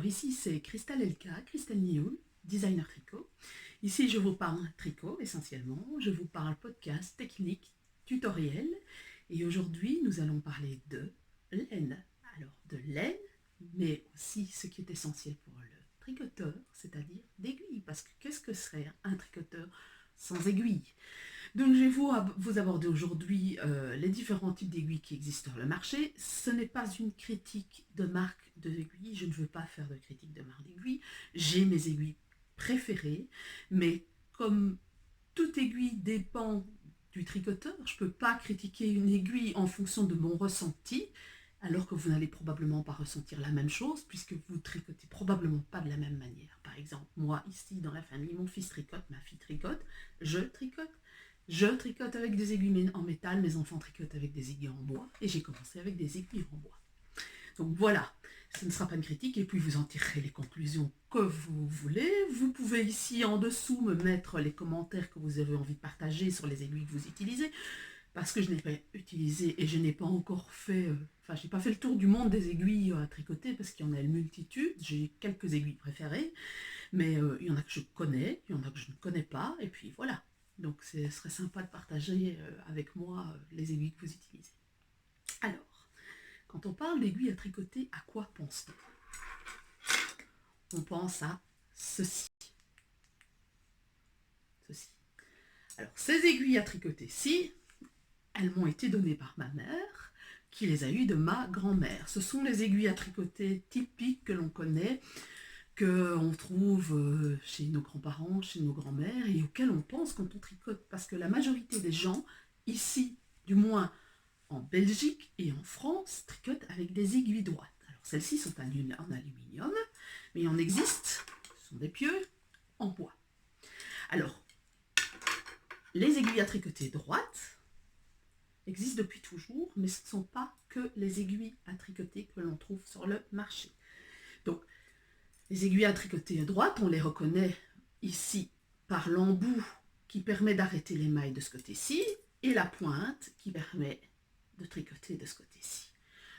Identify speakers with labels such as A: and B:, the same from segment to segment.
A: Alors ici c'est Christelle Elka, Christelle Nioul, designer tricot. Ici je vous parle tricot essentiellement, je vous parle podcast, technique, tutoriel. Et aujourd'hui nous allons parler de laine. Alors de laine, mais aussi ce qui est essentiel pour le tricoteur, c'est-à-dire d'aiguilles. Parce que qu'est-ce que serait un tricoteur sans aiguilles? Donc je vais vous aborder aujourd'hui les différents types d'aiguilles qui existent sur le marché. Ce n'est pas une critique de marque d'aiguilles, je ne veux pas faire de critique de marque d'aiguilles. J'ai mes aiguilles préférées, mais comme toute aiguille dépend du tricoteur, je ne peux pas critiquer une aiguille en fonction de mon ressenti, alors que vous n'allez probablement pas ressentir la même chose, puisque vous tricotez probablement pas de la même manière. Par exemple, moi ici dans la famille, mon fils tricote, ma fille tricote, je tricote. Je tricote avec des aiguilles en métal, mes enfants tricotent avec des aiguilles en bois, et j'ai commencé avec des aiguilles en bois. Donc voilà, ce ne sera pas une critique, et puis vous en tirerez les conclusions que vous voulez. Vous pouvez ici en dessous me mettre les commentaires que vous avez envie de partager sur les aiguilles que vous utilisez, parce que je n'ai pas utilisé et je n'ai pas encore fait, je n'ai pas fait le tour du monde des aiguilles à tricoter, parce qu'il y en a une multitude. J'ai quelques aiguilles préférées, mais il y en a que je connais, il y en a que je ne connais pas, et puis voilà. Donc ce serait sympa de partager avec moi les aiguilles que vous utilisez. Alors, quand on parle d'aiguilles à tricoter, à quoi pense-t-on? On pense à ceci. Ceci. Alors, ces aiguilles à tricoter-ci, elles m'ont été données par ma mère, qui les a eues de ma grand-mère. Ce sont les aiguilles à tricoter typiques que l'on connaît, qu'on trouve chez nos grands-parents, chez nos grands-mères, et auxquelles on pense quand on tricote. Parce que la majorité des gens, ici, du moins en Belgique et en France, tricotent avec des aiguilles droites. Alors celles-ci sont en aluminium, mais il en existe, ce sont des pieux, en bois. Alors, les aiguilles à tricoter droites existent depuis toujours, mais ce ne sont pas que les aiguilles à tricoter que l'on trouve sur le marché. Donc, les aiguilles à tricoter droites, on les reconnaît ici par l'embout qui permet d'arrêter les mailles de ce côté-ci et la pointe qui permet de tricoter de ce côté-ci.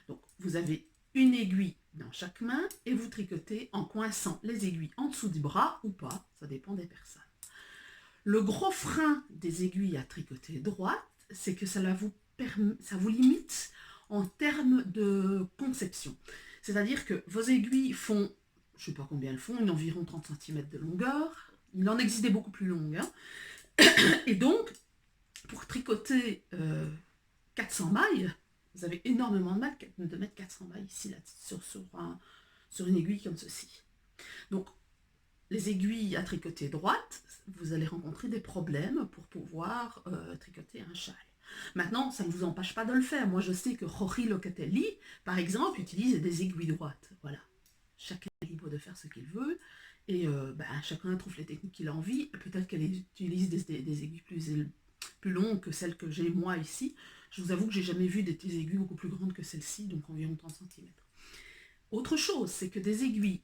A: Donc vous avez une aiguille dans chaque main et vous tricotez en coinçant les aiguilles en dessous du bras ou pas, ça dépend des personnes. Le gros frein des aiguilles à tricoter droites, c'est que ça vous limite en termes de conception. C'est-à-dire que vos aiguilles font, je ne sais pas combien elles font, environ 30 cm de longueur. Il en existait beaucoup plus longues. Hein. Et donc, pour tricoter 400 mailles, vous avez énormément de mal de mettre 400 mailles ici, là, sur une aiguille comme ceci. Donc, les aiguilles à tricoter droites, vous allez rencontrer des problèmes pour pouvoir tricoter un châle. Maintenant, ça ne vous empêche pas de le faire. Moi, je sais que Jorge Locatelli, par exemple, utilise des aiguilles droites. Voilà. Chacun est libre de faire ce qu'il veut. Et chacun trouve les techniques qu'il a envie. Peut-être qu'elle utilise des aiguilles plus longues que celles que j'ai moi ici. Je vous avoue que j'ai jamais vu des aiguilles beaucoup plus grandes que celle-ci, donc environ 30 cm. Autre chose, c'est que des aiguilles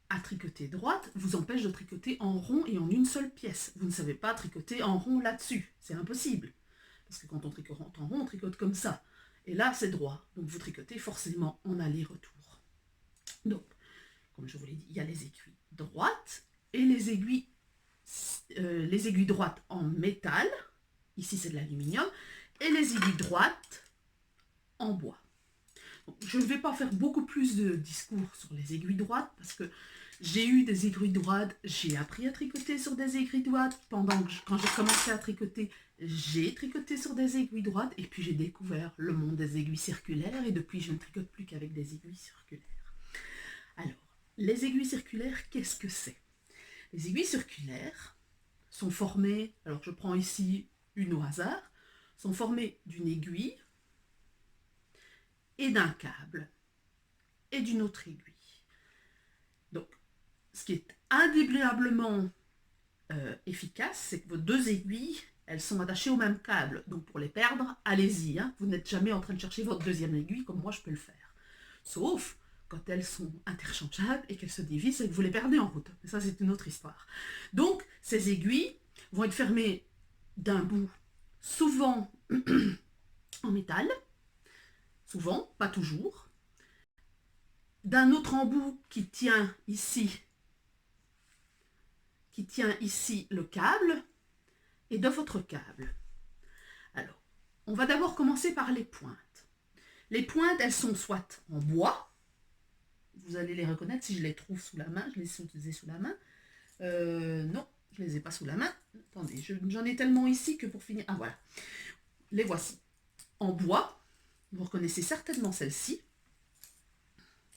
A: à tricoter droite vous empêchent de tricoter en rond et en une seule pièce. Vous ne savez pas tricoter en rond là-dessus. C'est impossible. Parce que quand on tricote en rond, on tricote comme ça. Et là, c'est droit. Donc vous tricotez forcément en aller-retour. Donc, comme je vous l'ai dit, il y a les aiguilles droites et les aiguilles droites en métal. Ici, c'est de l'aluminium. Et les aiguilles droites en bois. Donc, je ne vais pas faire beaucoup plus de discours sur les aiguilles droites parce que j'ai eu des aiguilles droites, j'ai appris à tricoter sur des aiguilles droites. Quand j'ai commencé à tricoter, j'ai tricoté sur des aiguilles droites et puis j'ai découvert le monde des aiguilles circulaires et depuis je ne tricote plus qu'avec des aiguilles circulaires. Alors, les aiguilles circulaires, qu'est-ce que c'est? Les aiguilles circulaires sont formées, alors je prends ici une au hasard, sont formées d'une aiguille et d'un câble et d'une autre aiguille. Donc, ce qui est indéniablement efficace, c'est que vos deux aiguilles, elles sont attachées au même câble. Donc pour les perdre, allez-y. Hein. Vous n'êtes jamais en train de chercher votre deuxième aiguille comme moi je peux le faire. Sauf quand elles sont interchangeables et qu'elles se dévissent et que vous les perdez en route. Mais ça, c'est une autre histoire. Donc, ces aiguilles vont être fermées d'un bout, souvent en métal, souvent, pas toujours, d'un autre embout qui tient ici le câble et de votre câble. Alors, on va d'abord commencer par les pointes. Les pointes, elles sont soit en bois, vous allez les reconnaître si je les trouve sous la main, je les ai sous la main. Non, je ne les ai pas sous la main. Attendez, j'en ai tellement ici que pour finir... Ah voilà, les voici. En bois, vous reconnaissez certainement celles-ci,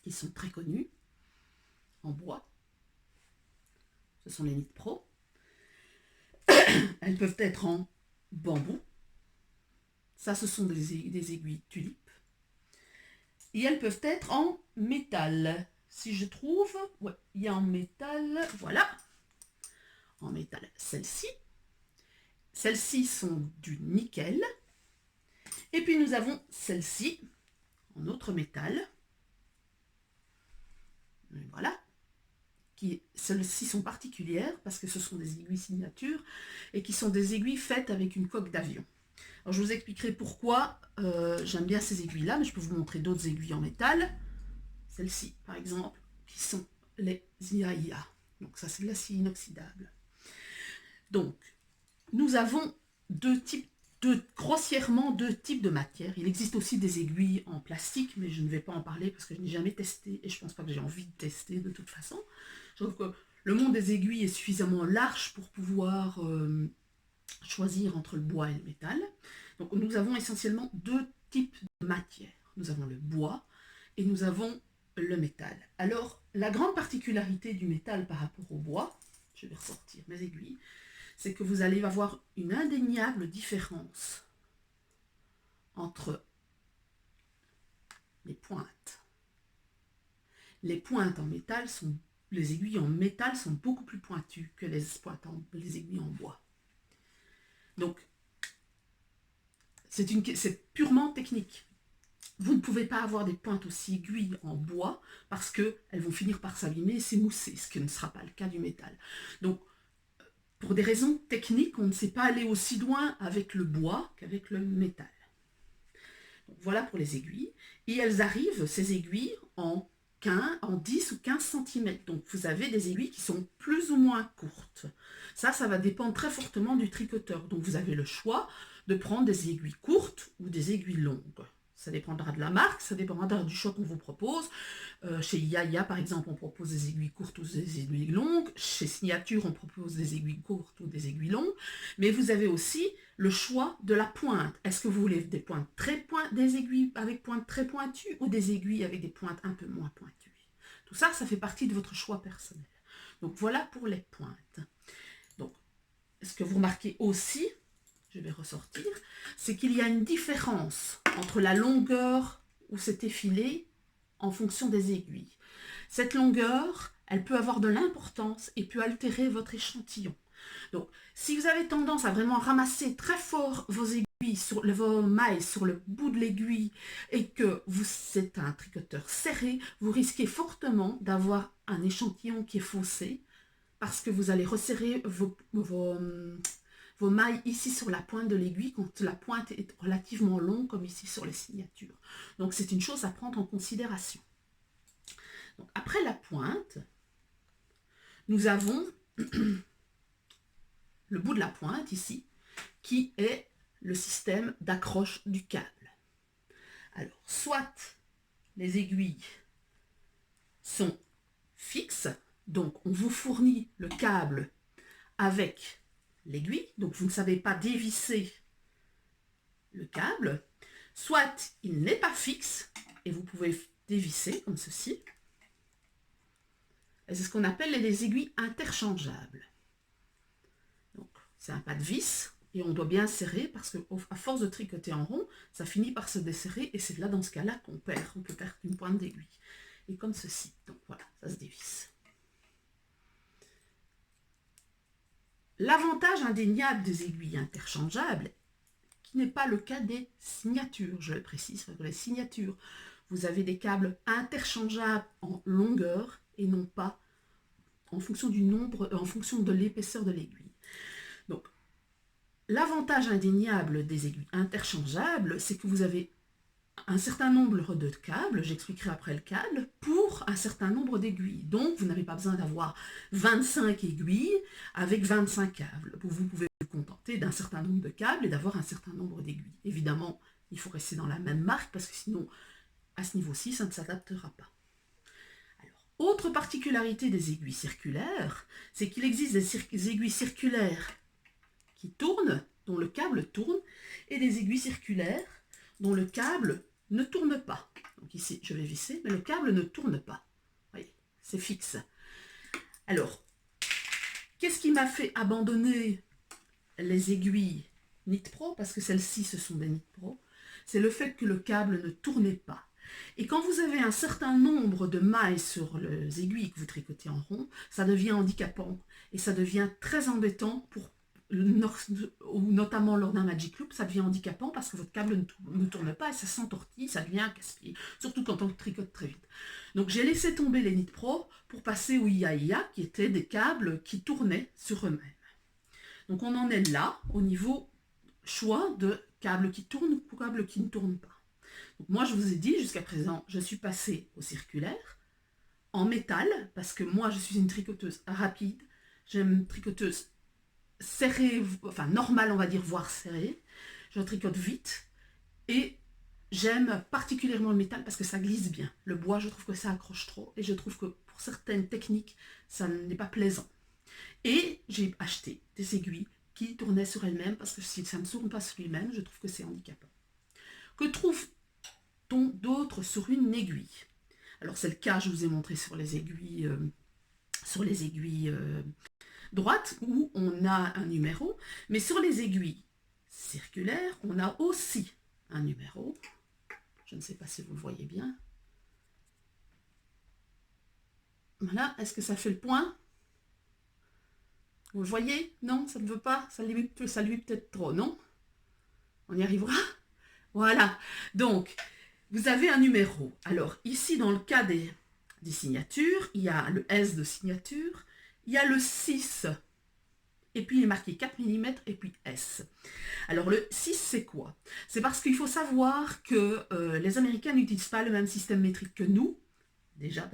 A: qui sont très connues, en bois. Ce sont les Nit Pro. Elles peuvent être en bambou. Ça, ce sont des aiguilles tulipes. Et elles peuvent être en métal. Si je trouve, ouais, il y a en métal, voilà. En métal, celles-ci. Celles-ci sont du nickel. Et puis nous avons celles-ci en autre métal. Et voilà. Celles-ci sont particulières parce que ce sont des aiguilles signature et qui sont des aiguilles faites avec une coque d'avion. Alors je vous expliquerai pourquoi j'aime bien ces aiguilles-là, mais je peux vous montrer d'autres aiguilles en métal. Celles-ci, par exemple, qui sont les IAIA. Donc ça, c'est de l'acier inoxydable. Donc, nous avons grossièrement deux types de matières. Il existe aussi des aiguilles en plastique, mais je ne vais pas en parler parce que je n'ai jamais testé et je ne pense pas que j'ai envie de tester de toute façon. Je trouve que le monde des aiguilles est suffisamment large pour pouvoir choisir entre le bois et le métal. Donc nous avons essentiellement deux types de matières. Nous avons le bois et nous avons le métal. Alors, la grande particularité du métal par rapport au bois, je vais ressortir mes aiguilles, c'est que vous allez avoir une indéniable différence entre les pointes. Les pointes en métal sont, les aiguilles en métal sont beaucoup plus pointues que les aiguilles en bois. Donc, c'est purement technique. Vous ne pouvez pas avoir des pointes aussi aiguilles en bois parce qu'elles vont finir par s'abîmer et s'émousser, ce qui ne sera pas le cas du métal. Donc, pour des raisons techniques, on ne sait pas aller aussi loin avec le bois qu'avec le métal. Donc, voilà pour les aiguilles. Et elles arrivent, ces aiguilles, en 10 ou 15 cm. Donc, vous avez des aiguilles qui sont plus ou moins courtes. Ça va dépendre très fortement du tricoteur. Donc, vous avez le choix de prendre des aiguilles courtes ou des aiguilles longues. Ça dépendra de la marque, ça dépendra du choix qu'on vous propose. Chez IAIA, par exemple, on propose des aiguilles courtes ou des aiguilles longues. Chez Signature, on propose des aiguilles courtes ou des aiguilles longues. Mais vous avez aussi le choix de la pointe. Est-ce que vous voulez des aiguilles avec pointe très pointues ou des aiguilles avec des pointes un peu moins pointues? Tout ça, ça fait partie de votre choix personnel. Donc voilà pour les pointes. Donc, ce que vous remarquez aussi, je vais ressortir, c'est qu'il y a une différence entre la longueur où c'est effilé en fonction des aiguilles. Cette longueur, elle peut avoir de l'importance et peut altérer votre échantillon. Donc, si vous avez tendance à vraiment ramasser très fort vos aiguilles, vos mailles sur le bout de l'aiguille et que c'est un tricoteur serré, vous risquez fortement d'avoir un échantillon qui est faussé parce que vous allez resserrer vos mailles ici sur la pointe de l'aiguille quand la pointe est relativement longue comme ici sur les signatures. Donc c'est une chose à prendre en considération. Donc, après la pointe, nous avons le bout de la pointe ici qui est le système d'accroche du câble. Alors soit les aiguilles sont fixes, donc on vous fournit le câble avec l'aiguille, donc vous ne savez pas dévisser le câble, soit il n'est pas fixe et vous pouvez dévisser comme ceci. C'est ce qu'on appelle les aiguilles interchangeables. Donc c'est un pas de vis et on doit bien serrer parce qu'à force de tricoter en rond, ça finit par se desserrer et c'est là dans ce cas-là qu'on perd. On peut perdre une pointe d'aiguille. Et comme ceci. Donc voilà, ça se dévisse. L'avantage indéniable des aiguilles interchangeables, qui n'est pas le cas des signatures, je le précise, pour les signatures, vous avez des câbles interchangeables en longueur et non pas en fonction du nombre, en fonction de l'épaisseur de l'aiguille. Donc, l'avantage indéniable des aiguilles interchangeables, c'est que vous avez un certain nombre de câbles, j'expliquerai après le câble, pour un certain nombre d'aiguilles. Donc, vous n'avez pas besoin d'avoir 25 aiguilles avec 25 câbles. Vous pouvez vous contenter d'un certain nombre de câbles et d'avoir un certain nombre d'aiguilles. Évidemment, il faut rester dans la même marque parce que sinon, à ce niveau-ci, ça ne s'adaptera pas. Alors, autre particularité des aiguilles circulaires, c'est qu'il existe des aiguilles circulaires qui tournent, dont le câble tourne, et des aiguilles circulaires dont le câble ne tourne pas. Donc ici, je vais visser, mais le câble ne tourne pas. Vous voyez, c'est fixe. Alors, qu'est-ce qui m'a fait abandonner les aiguilles Nitpro, parce que celles-ci, ce sont des Nitpro, c'est le fait que le câble ne tournait pas. Et quand vous avez un certain nombre de mailles sur les aiguilles que vous tricotez en rond, ça devient handicapant et ça devient très embêtant pour notamment lors d'un Magic Loop, ça devient handicapant parce que votre câble ne tourne pas et ça s'entortille, ça devient un casse-pied, surtout quand on tricote très vite. Donc j'ai laissé tomber les Nitpro pour passer au IAIA, qui étaient des câbles qui tournaient sur eux-mêmes. Donc on en est là, au niveau choix de câbles qui tournent ou câbles qui ne tournent pas. Donc moi je vous ai dit, jusqu'à présent, je suis passée au circulaire, en métal, parce que moi je suis une tricoteuse rapide, j'aime une tricoteuse serrée, enfin normale on va dire, voire serrée. Je tricote vite et j'aime particulièrement le métal parce que ça glisse bien. Le bois, je trouve que ça accroche trop et je trouve que pour certaines techniques, ça n'est pas plaisant. Et j'ai acheté des aiguilles qui tournaient sur elles-mêmes parce que si ça ne tourne pas sur lui-même, je trouve que c'est handicapant. Que trouve-t-on d'autre sur une aiguille? Alors c'est le cas, je vous ai montré sur les aiguilles, droite où on a un numéro, mais sur les aiguilles circulaires, on a aussi un numéro. Je ne sais pas si vous le voyez bien. Voilà, est-ce que ça fait le point? Vous le voyez? Non, ça ne veut pas? Ça lui peut-être trop, non? On y arrivera? Voilà, donc, vous avez un numéro. Alors, ici, dans le cas des signatures, il y a le S de signature, il y a le 6, et puis il est marqué 4 mm, et puis S. Alors le 6, c'est quoi? C'est parce qu'il faut savoir que les Américains n'utilisent pas le même système métrique que nous. Déjà,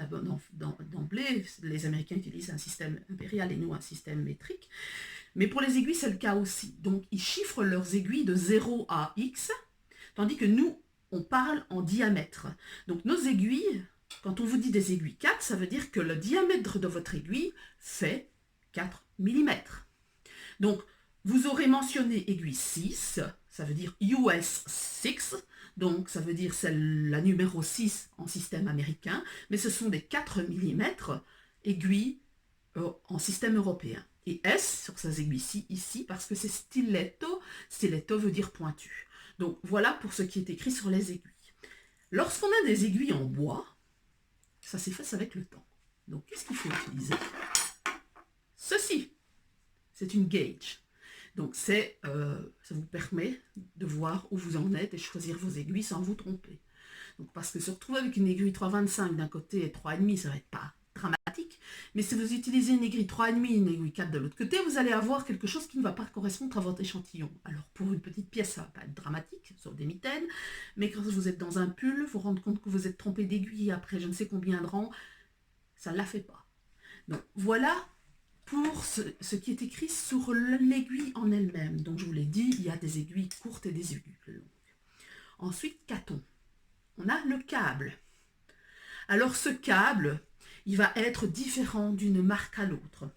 A: d'emblée, les Américains utilisent un système impérial et nous un système métrique. Mais pour les aiguilles, c'est le cas aussi. Donc, ils chiffrent leurs aiguilles de 0 à X, tandis que nous, on parle en diamètre. Donc, nos aiguilles, quand on vous dit des aiguilles 4, ça veut dire que le diamètre de votre aiguille fait 4 mm. Donc, vous aurez mentionné aiguille 6, ça veut dire US 6, donc ça veut dire c'est la numéro 6 en système américain, mais ce sont des 4 mm aiguilles en système européen. Et S sur ces aiguilles-ci, ici, parce que c'est stiletto, stiletto veut dire pointu. Donc voilà pour ce qui est écrit sur les aiguilles. Lorsqu'on a des aiguilles en bois, ça s'efface avec le temps. Donc qu'est-ce qu'il faut utiliser? Ceci, c'est une gauge. Donc ça vous permet de voir où vous en êtes et choisir vos aiguilles sans vous tromper. Donc parce que se retrouver avec une aiguille 3,25 d'un côté et 3,5, ça va être pas dramatique. Mais si vous utilisez une aiguille 3,5 et une aiguille 4 de l'autre côté, vous allez avoir quelque chose qui ne va pas correspondre à votre échantillon. Alors pour une petite pièce, ça ne va pas être dramatique, sauf des mitaines. Mais quand vous êtes dans un pull, vous vous rendez compte que vous êtes trompé d'aiguille après je ne sais combien de rangs, ça ne la fait pas. Donc voilà pour ce qui est écrit sur l'aiguille en elle-même. Donc je vous l'ai dit, il y a des aiguilles courtes et des aiguilles longues. Ensuite, qu'a-t-on? On a le câble. Alors ce câble, il va être différent d'une marque à l'autre.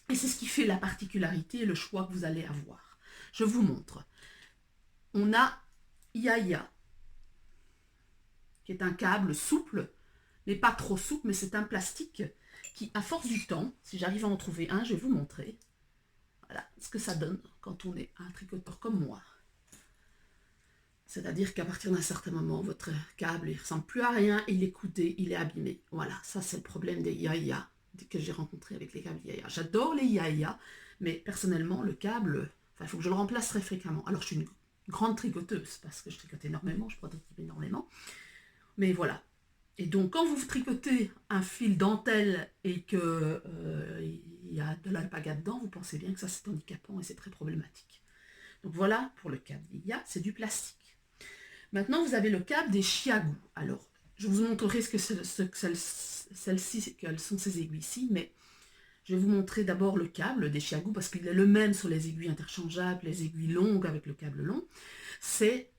A: Et c'est ce qui fait la particularité et le choix que vous allez avoir. Je vous montre. On a IAIA, qui est un câble souple, mais pas trop souple, mais c'est un plastique qui, à force du temps, si j'arrive à en trouver un, je vais vous montrer. Voilà ce que ça donne quand on est un tricoteur comme moi. C'est-à-dire qu'à partir d'un certain moment, votre câble ne ressemble plus à rien, il est coudé, il est abîmé. Voilà, ça c'est le problème des IAIA que j'ai rencontré avec les câbles IAIA. J'adore les IAIA, mais personnellement, le câble, il faut que je le remplace très fréquemment. Alors je suis une grande tricoteuse, parce que je tricote énormément, je prototype énormément. Mais voilà. Et donc, quand vous tricotez un fil dentelle et qu'il y a de l'alpaga dedans, vous pensez bien que ça c'est handicapant et c'est très problématique. Donc voilà, pour le câble IAIA, c'est du plastique. Maintenant, vous avez le câble des chiagous. Alors, je vous montrerai ce que celles-ci, quelles sont ces aiguilles-ci, mais je vais vous montrer d'abord le câble des chiagous, parce qu'il est le même sur les aiguilles interchangeables, les aiguilles longues avec le câble long. C'est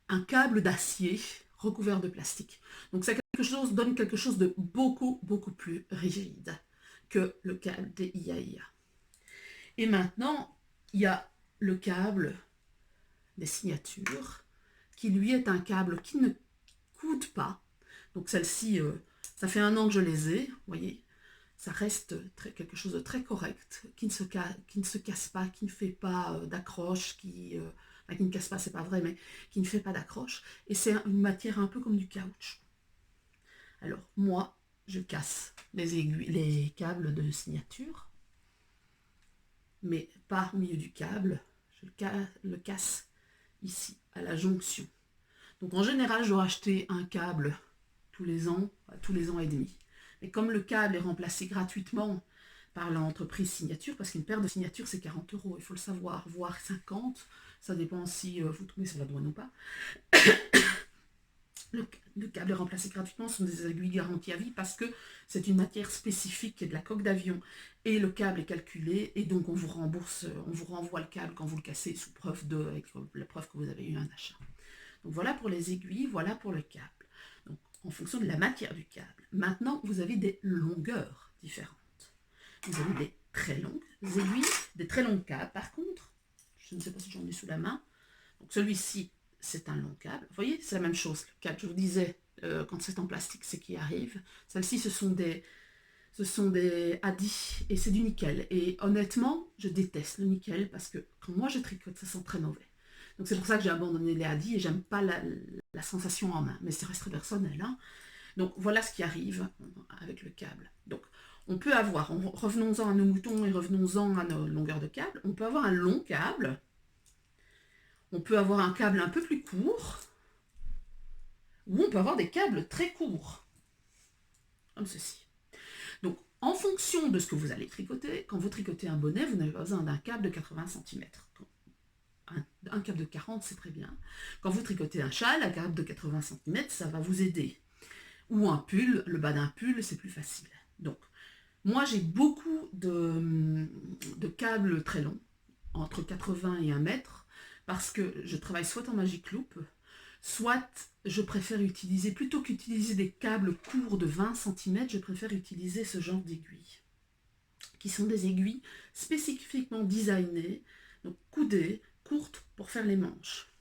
A: un câble d'acier recouvert de plastique. Donc, ça donne quelque chose de beaucoup, beaucoup plus rigide que le câble des IAIA. Et maintenant, il y a le câble des signatures, qui lui est un câble qui ne coude pas. Donc celle-ci, ça fait 1 an que je les ai, vous voyez, ça reste quelque chose de très correct, qui ne se casse pas, qui ne fait pas d'accroche, qui ne casse pas, c'est pas vrai, mais qui ne fait pas d'accroche. Et c'est une matière un peu comme du caoutchouc. Alors moi, je casse les câbles de signature, mais pas au milieu du câble, je le casse ici, à la jonction. Donc en général, je dois acheter un câble tous les ans et demi. Mais comme le câble est remplacé gratuitement par l'entreprise signature, parce qu'une paire de signatures c'est 40 €, il faut le savoir, voire 50, ça dépend si vous tombez sur la douane ou pas. Le câble est remplacé gratuitement, ce sont des aiguilles garanties à vie parce que c'est une matière spécifique qui est de la coque d'avion et le câble est calculé et donc on vous rembourse, on vous renvoie le câble quand vous le cassez sous preuve avec la preuve que vous avez eu un achat. Donc voilà pour les aiguilles, voilà pour le câble. Donc en fonction de la matière du câble. Maintenant, vous avez des longueurs différentes. Vous avez des très longues aiguilles, des très longs câbles par contre. Je ne sais pas si j'en ai sous la main. Donc celui-ci, c'est un long câble. Vous voyez, c'est la même chose. Le câble, je vous disais, quand c'est en plastique, c'est qui arrive. Celles-ci, ce sont des Adi et c'est du nickel. Et honnêtement, je déteste le nickel parce que quand moi je tricote, ça sent très mauvais. Donc c'est pour ça que j'ai abandonné les Adi et j'aime pas la sensation en main. Mais ça reste très personnel. Hein. Donc voilà ce qui arrive avec le câble. Donc on peut avoir, revenons-en à nos moutons et revenons-en à nos longueurs de câble, on peut avoir un long câble. On peut avoir un câble un peu plus court, ou on peut avoir des câbles très courts, comme ceci. Donc, en fonction de ce que vous allez tricoter, quand vous tricotez un bonnet, vous n'avez pas besoin d'un câble de 80 cm. Un câble de 40, c'est très bien. Quand vous tricotez un châle, un câble de 80 cm, ça va vous aider. Ou un pull, le bas d'un pull, c'est plus facile. Donc, moi, j'ai beaucoup de câbles très longs, entre 80 et 1 mètre, parce que je travaille soit en Magic Loop, soit je préfère utiliser, plutôt qu'utiliser des câbles courts de 20 cm, je préfère utiliser ce genre d'aiguilles, qui sont des aiguilles spécifiquement designées, donc coudées, courtes pour faire les manches.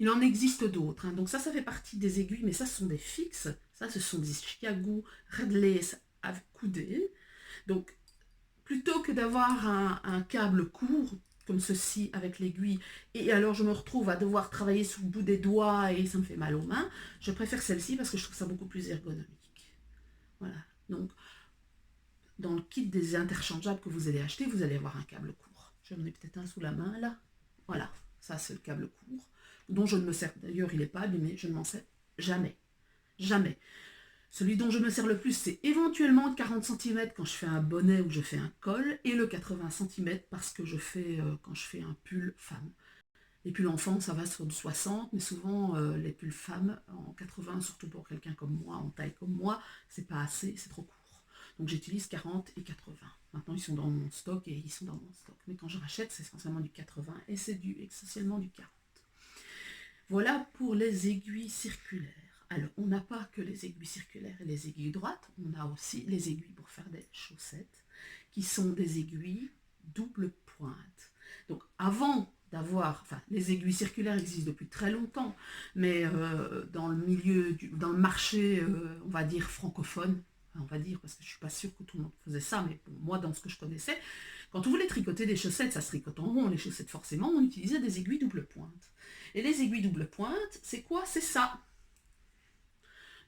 A: Il en existe d'autres, hein. Donc ça fait partie des aiguilles, mais ça, ce sont des fixes, ça, ce sont des Chicago Red Lace coudées. Donc, plutôt que d'avoir un câble court, comme ceci, avec l'aiguille, et alors je me retrouve à devoir travailler sous le bout des doigts et ça me fait mal aux mains, je préfère celle-ci parce que je trouve ça beaucoup plus ergonomique. Voilà. Donc, dans le kit des interchangeables que vous allez acheter, vous allez avoir un câble court. J'en ai peut-être un sous la main, là. Voilà, ça c'est le câble court, dont je ne me sers, d'ailleurs il n'est pas abîmé, je ne m'en sers jamais. Jamais. Celui dont je me sers le plus, c'est éventuellement 40 cm quand je fais un bonnet ou je fais un col, et le 80 cm parce que je fais quand je fais un pull femme. Les pulls enfants, ça va sur du 60, mais souvent les pulls femmes en 80, surtout pour quelqu'un comme moi, en taille comme moi, c'est pas assez, c'est trop court. Donc j'utilise 40 et 80. Maintenant, ils sont dans mon stock et ils sont dans mon stock. Mais quand je rachète, c'est essentiellement du 80 et c'est essentiellement du 40. Voilà pour les aiguilles circulaires. Alors, on n'a pas que les aiguilles circulaires et les aiguilles droites, on a aussi les aiguilles pour faire des chaussettes, qui sont des aiguilles double pointe. Donc, avant d'avoir, enfin, les aiguilles circulaires existent depuis très longtemps, mais dans le marché, on va dire francophone, on va dire, parce que je ne suis pas sûre que tout le monde faisait ça, mais pour moi, dans ce que je connaissais, quand on voulait tricoter des chaussettes, ça se tricote en rond, les chaussettes forcément, on utilisait des aiguilles double pointe. Et les aiguilles double pointe, c'est quoi? C'est ça.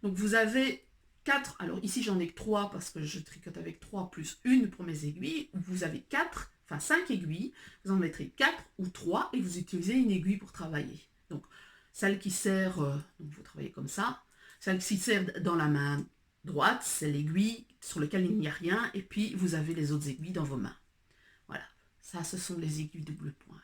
A: Donc vous avez 4, alors ici j'en ai que 3 parce que je tricote avec 3 plus une pour mes aiguilles. Vous avez 4, enfin 5 aiguilles, vous en mettrez 4 ou 3 et vous utilisez une aiguille pour travailler. Donc celle qui sert, donc vous travaillez comme ça, celle qui sert dans la main droite, c'est l'aiguille sur laquelle il n'y a rien et puis vous avez les autres aiguilles dans vos mains. Voilà, ça ce sont les aiguilles double pointe.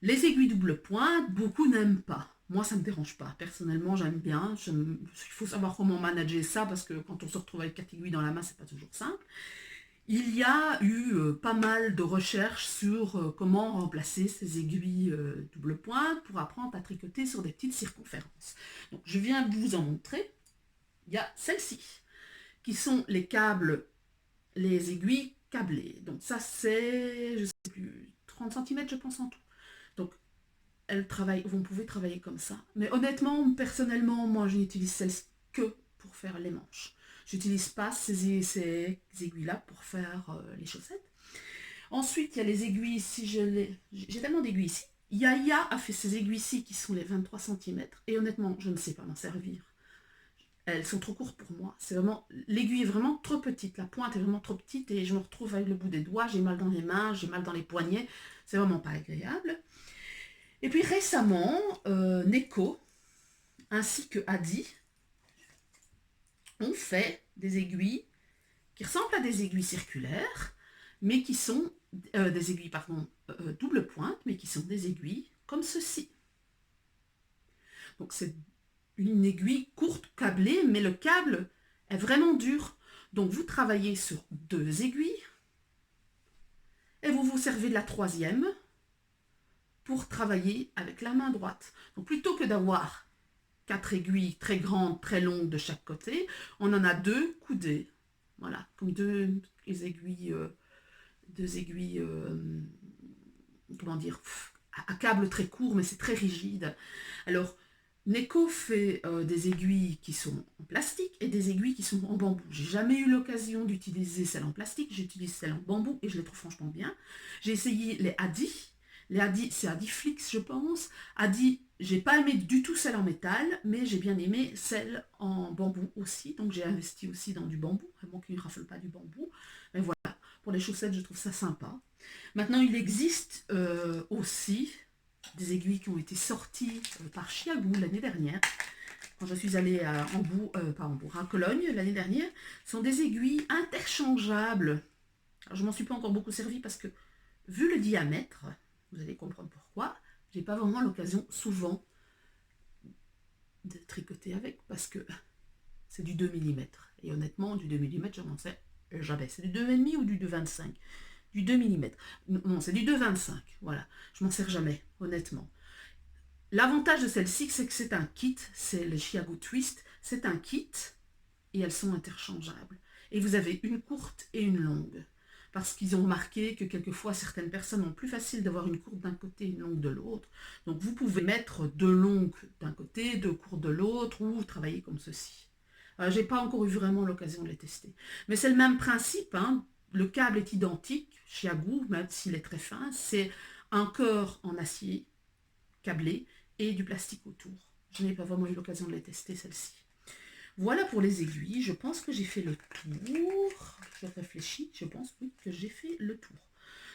A: Les aiguilles double pointe, beaucoup n'aiment pas. Moi, ça ne me dérange pas. Personnellement, j'aime bien. Il faut savoir comment manager ça, parce que quand on se retrouve avec 4 aiguilles dans la main, c'est pas toujours simple. Il y a eu pas mal de recherches sur comment remplacer ces aiguilles double pointe pour apprendre à tricoter sur des petites circonférences. Donc, je viens de vous en montrer. Il y a celles-ci, qui sont les câbles, les aiguilles câblées. Donc ça, c'est, je sais plus, 30 cm, je pense, en tout. Donc, vous pouvez travailler comme ça. Mais honnêtement, personnellement, moi, je n'utilise celles que pour faire les manches. J'utilise pas ces aiguilles-là pour faire les chaussettes. Ensuite, il y a les aiguilles ici, j'ai tellement d'aiguilles ici. Yaya a fait ces aiguilles-ci qui sont les 23 cm. Et honnêtement, je ne sais pas m'en servir. Elles sont trop courtes pour moi. C'est vraiment, l'aiguille est vraiment trop petite. La pointe est vraiment trop petite et je me retrouve avec le bout des doigts. J'ai mal dans les mains, j'ai mal dans les poignets. C'est vraiment pas agréable. Et puis récemment, Neko ainsi que Adi ont fait des aiguilles qui ressemblent à des aiguilles circulaires, mais qui sont des aiguilles, pardon, double pointe, mais qui sont des aiguilles comme ceci. Donc c'est une aiguille courte, câblée, mais le câble est vraiment dur. Donc vous travaillez sur 2 aiguilles, et vous vous servez de la 3e pour travailler avec la main droite. Donc plutôt que d'avoir 4 aiguilles très grandes, très longues de chaque côté, on en a 2 coudées. Voilà, comme deux aiguilles, comment dire, à câble très court, mais c'est très rigide. Alors, Neko fait des aiguilles qui sont en plastique et des aiguilles qui sont en bambou. J'ai jamais eu l'occasion d'utiliser celles en plastique, j'utilise celles en bambou et je les trouve franchement bien. J'ai essayé les Adi. Les Adi, c'est Adiflix, je pense. Adi, j'ai pas aimé du tout celle en métal, mais j'ai bien aimé celle en bambou aussi. Donc j'ai investi aussi dans du bambou, vraiment qu'ils ne raffolent pas du bambou. Mais voilà, pour les chaussettes, je trouve ça sympa. Maintenant, il existe aussi des aiguilles qui ont été sorties par Chiagou l'année dernière. Quand je suis allée à Cologne l'année dernière, ce sont des aiguilles interchangeables. Alors, je m'en suis pas encore beaucoup servi parce que, vu le diamètre, vous allez comprendre pourquoi, j'ai pas vraiment l'occasion souvent de tricoter avec parce que c'est du 2 mm. Et honnêtement, du 2 mm, je n'en sais jamais. C'est du 2,5 ou du 2,25 ? Du 2 mm. Non, c'est du 2,25. Voilà. Je m'en sers jamais, honnêtement. L'avantage de celle-ci, c'est que c'est un kit. C'est le Chiagou Twist. C'est un kit et elles sont interchangeables. Et vous avez une courte et une longue. Parce qu'ils ont remarqué que quelquefois, certaines personnes ont plus facile d'avoir une courte d'un côté et une longue de l'autre. Donc, vous pouvez mettre 2 longues d'un côté, 2 courtes de l'autre, ou travailler comme ceci. Je n'ai pas encore eu vraiment l'occasion de les tester. Mais c'est le même principe, hein. Le câble est identique, Chiagou, même s'il est très fin. C'est un cœur en acier câblé et du plastique autour. Je n'ai pas vraiment eu l'occasion de les tester, celle-ci. Voilà pour les aiguilles. Je pense que j'ai fait le tour. Je réfléchis. Je pense, oui, que j'ai fait le tour.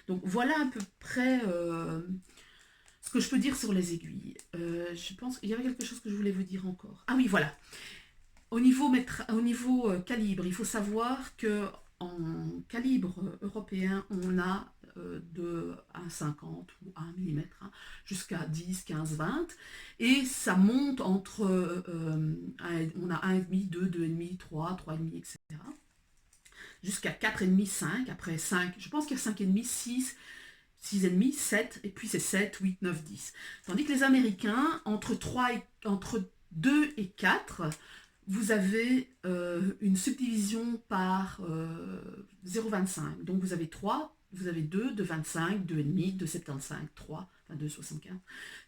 A: Donc, voilà à peu près ce que je peux dire sur les aiguilles. Je pense qu'il y avait quelque chose que je voulais vous dire encore. Ah oui, voilà. Au niveau calibre, il faut savoir que en calibre européen, on a de 1,50 ou 1 mm jusqu'à 10, 15, 20. Et ça monte entre, on a 1,5, 2, 2,5, 3, 3,5, etc. Jusqu'à 4,5, 5. Après 5, je pense qu'il y a 5,5, 6, 6,5, 7. Et puis c'est 7, 8, 9, 10. Tandis que les Américains, entre 2 et 4, vous avez une subdivision par 0,25. Donc vous avez 3, vous avez 2, 2,25, 2,5, 2,75, 3, enfin 2,75,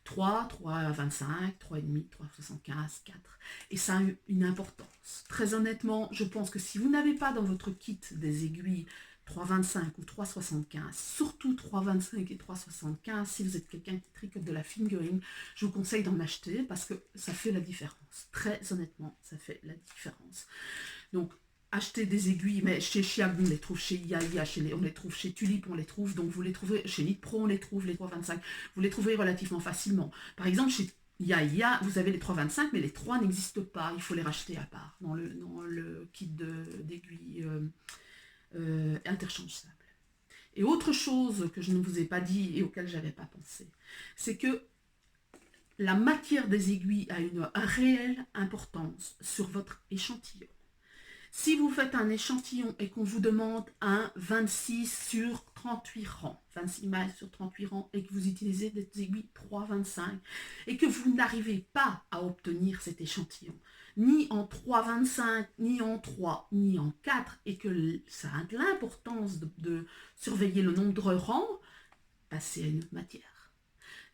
A: 3, 3,25, 3,5, 3,75, 4. Et ça a une importance. Très honnêtement, je pense que si vous n'avez pas dans votre kit des aiguilles 3,25 ou 3,75, surtout 3,25 et 3,75, si vous êtes quelqu'un qui tricote de la fingering, je vous conseille d'en acheter parce que ça fait la différence. Très honnêtement, ça fait la différence. Donc, achetez des aiguilles, mais chez Chiagou, on les trouve, chez Yaya, on les trouve chez Tulip, on les trouve, donc vous les trouvez, chez Knit Pro, on les trouve, les 3,25, vous les trouvez relativement facilement. Par exemple, chez Yaya, vous avez les 3,25, mais les 3 n'existent pas, il faut les racheter à part, dans le kit d'aiguilles interchangeables. Et autre chose que je ne vous ai pas dit et auquel je n'avais pas pensé, c'est que la matière des aiguilles a une réelle importance sur votre échantillon. Si vous faites un échantillon et qu'on vous demande un 26 sur 38 rangs, 26 mailles sur 38 rangs, et que vous utilisez des aiguilles 3,25, et que vous n'arrivez pas à obtenir cet échantillon, ni en 3,25, ni en 3, ni en 4, et que ça a de l'importance de surveiller le nombre de rangs, passez à une autre matière.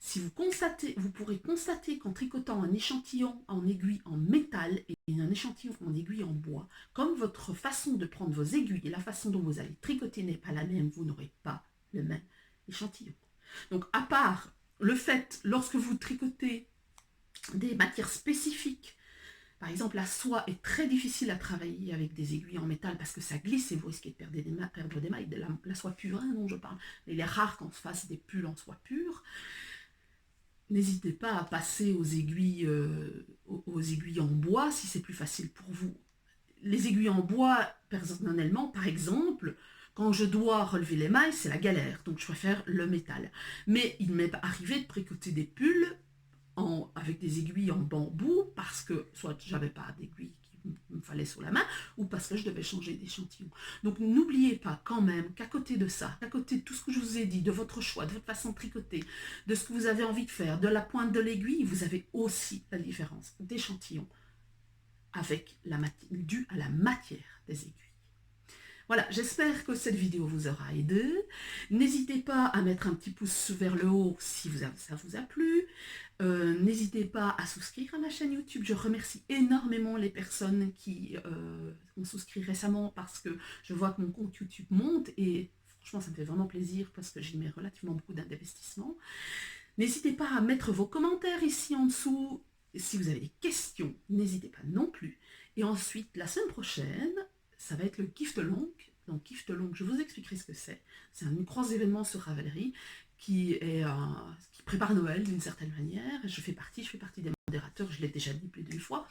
A: Si vous constatez, vous pourrez constater qu'en tricotant un échantillon en aiguille en métal et un échantillon en aiguille en bois, comme votre façon de prendre vos aiguilles et la façon dont vous allez tricoter n'est pas la même, vous n'aurez pas le même échantillon. Donc à part le fait, lorsque vous tricotez des matières spécifiques, par exemple la soie est très difficile à travailler avec des aiguilles en métal parce que ça glisse et vous risquez de perdre des mailles, de la soie pure dont je parle. Il est rare qu'on se fasse des pulls en soie pure. N'hésitez pas à passer aux aiguilles en bois si c'est plus facile pour vous. Les aiguilles en bois, personnellement, par exemple, quand je dois relever les mailles, c'est la galère, donc je préfère le métal. Mais il m'est arrivé de tricoter des pulls avec des aiguilles en bambou parce que soit j'avais pas d'aiguilles qu'il me fallait sous la main ou parce que je devais changer d'échantillon. Donc n'oubliez pas quand même qu'à côté de ça, à côté de tout ce que je vous ai dit, de votre choix, de votre façon de tricoter, de ce que vous avez envie de faire, de la pointe de l'aiguille, vous avez aussi la différence d'échantillon avec due à la matière des aiguilles. Voilà, j'espère que cette vidéo vous aura aidé. N'hésitez pas à mettre un petit pouce vers le haut si ça vous a plu. N'hésitez pas à souscrire à ma chaîne YouTube. Je remercie énormément les personnes qui ont souscrit récemment parce que je vois que mon compte YouTube monte et franchement ça me fait vraiment plaisir parce que j'y mets relativement beaucoup d'investissement. N'hésitez pas à mettre vos commentaires ici en dessous. Si vous avez des questions, n'hésitez pas non plus. Et ensuite, la semaine prochaine, ça va être le Gift Long. Donc Gift Long, je vous expliquerai ce que c'est. C'est un gros événement sur Ravelry qui prépare Noël d'une certaine manière. Je fais partie des modérateurs, je l'ai déjà dit plus d'une fois.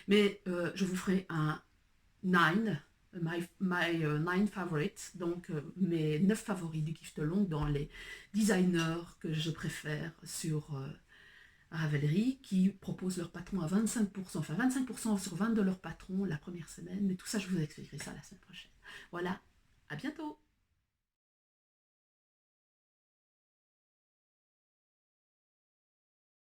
A: Mais je vous ferai un 9, my 9 favorites, donc mes 9 favoris du Gift Long dans les designers que je préfère sur Ravelry, qui proposent leur patron à 25%, enfin 25% sur 20 de leur patron la première semaine, mais tout ça je vous expliquerai ça la semaine prochaine. Voilà, à bientôt.